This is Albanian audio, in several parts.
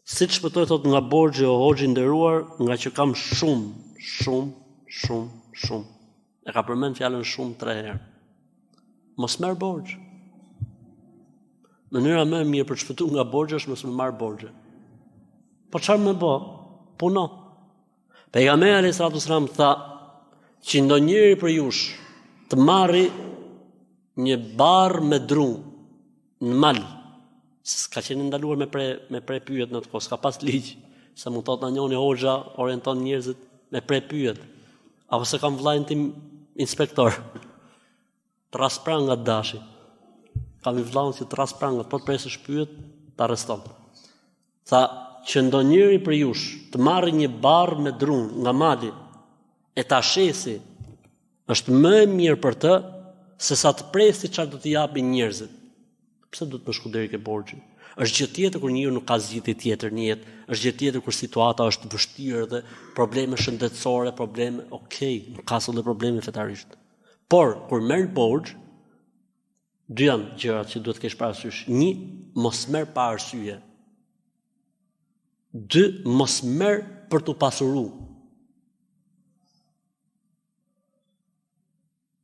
Si të shpëtoj thot nga borxhi o hoxhi nderuar, nga që kam shumë. E ka përmend fjalën shumë 3 herë. Mos merr borxh. Mënyra më e mirë për të shpëtuar nga borxhi është mos më marr borxhe. Po çfarë më bë? Puno. Pejgamberi alayhis salam tha që ndonjëri për jush të marri një barr me dru në mal. S'ka qenë ndaluar me pre pyet në të kohë, s'ka pas ligj. Se mund thot na njëri hoxha orienton njerëzit me pre pyet. Apo se kam vllajin tim inspektor. Tras prangat dashi. Kam i vllahun që tras prangat, po të presësh pyet, ta arreston. Tha që ndonjëri për jush të marrë një barr me dru nga mali e ta shesi, është më e mirë për të se sa të presi çfarë do t'i japin njerëzit. Pse do të më shku deri ke borxhi? Është gjë tjetër kur njeriu nuk ka zgjidhje tjetër në jetë, është gjë tjetër kur situata është vështirë dhe probleme shëndetësore, probleme, nuk ka asnjë probleme fetarisht. Por kur merr borxh, dy janë gjërat që duhet të kesh parasysh. 1, mos merr pa arsye. 2, mos merr për t'u pasuruar.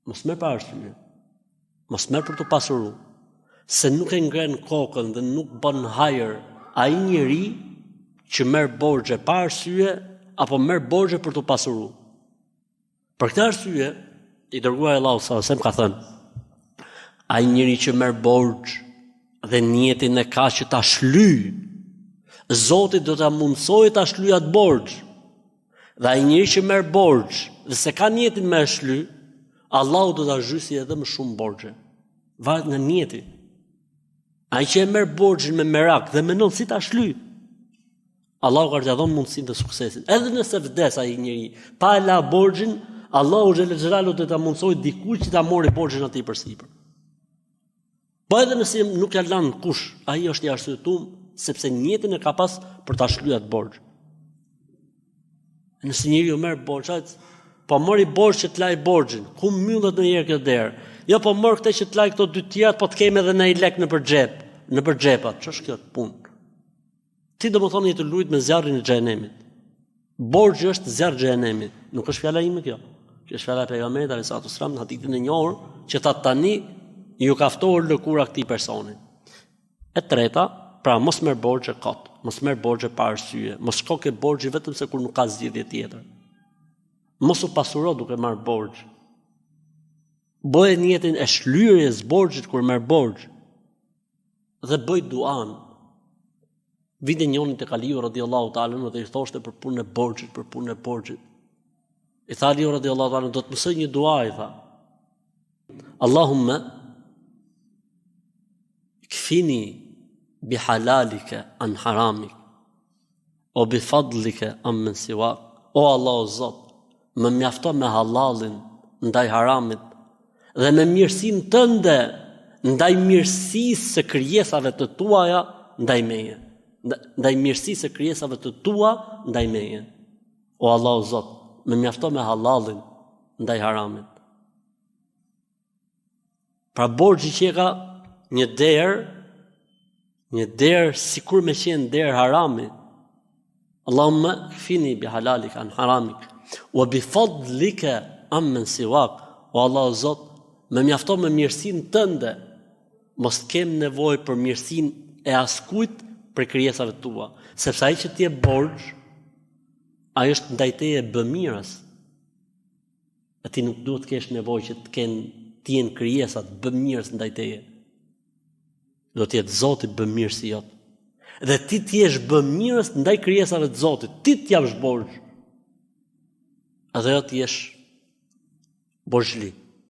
Mos merr pa arsye. Mos merr për t'u pasuruar. Se nuk e ngren kokën dhe nuk bën hajër ai njeri që merr borxhe pa arsye apo merr borxhe për t'u pasuruar. Për këtë arsye, i dërguari Allahu sallallahu alaihi wasallam ka thënë: ai njeri që merr borxh dhe niyetin e ka që ta shlyj, Zoti do ta mundsojë ta shlyjë atë borxh. Dhe ai njeri që merr borxh dhe se ka niyetin me shlyj, Allahu do ta zhysi edhe më shumë borxhe. Varet nga niyeti. Ai që e merr borxhin me merak dhe mendon si ta shlyj, Allahu ka t'ia dhënë mundësinë të suksesit. Edhe nëse vdes ai njeri pa e la borxhin, Allahu xhelalu do ta mundsojë dikujt që ta morë borxhin atij përsipër. Po edhe nëse nuk ja lan kush, ai është i arsyetuar sepse niyetin e ka pas për ta shlyer atë borxh. Nëse njeriu merr borxh, po mori borxh që të laj borxhin, ku mbyllet ndonjëherë kjo derë? Jo, po mor këtë që të laj këto 2 tjerat, po të kemi edhe në i lek në përxhep, në përxhepat. Ç'është kjo punë? Ti do më thonë një të lujt me zjarrin e xhenemit. Borxhi është zjarri i xhenemit, nuk është fjala ime kjo. Kjo është fjala e pejgamberit alayhis salam në hadithin e njohur që tha tani ju ka ftohur lëkura këtij personi. E treta, pra mos merr borxhe kot, mos merr borxhe pa arsye, mos shko ke borxhi vetëm se kur nuk ka zgjidhje tjetër. Mos u pasuro duke marr borxh. Bëj niyetin e shlyerjes borxhit kur merr borxh. Dhe bëj duan. Vinte njëri te Aliu radhiyallahu ta'ala dhe i thoshte për punën e borxhit, I tha Aliu radhiyallahu ta'ala, do të mësoj një dua, i tha. Allahumma kfini bi halalika an haramik o bi fadlika amman siwak. O Allah o Zot, më mjafto me halalin ndaj haramit dhe me mirësinë tënde ndaj mirësisë së krijesave të tuaja ndaj meje. Ndaj mirësisë së krijesave të tua ndaj meje. O Allah o Zot, më mjafto me halalin ndaj haramit. Pra borxhi që ka një derë sikur me qenë derë harami. Allahumma kfini bi halalika an haramik wa bi fadlika amman siwak. O Allah o Zot, më mjafto me mirësinë tënde, mos kem nevojë për mirësinë e askujt për krijesave tua, sepse ai që ti e borxh, ai është ndaj teje bëmirës. E ti nuk duhet të kesh nevojë që të jenë krijesat bëmirës ndaj teje. Do të jetë Zoti bëmirës i jot. Dhe ti të jesh bëmirës ndaj krijesave të Zotit, ti të japësh borxh. Atë jo të jesh borxhli.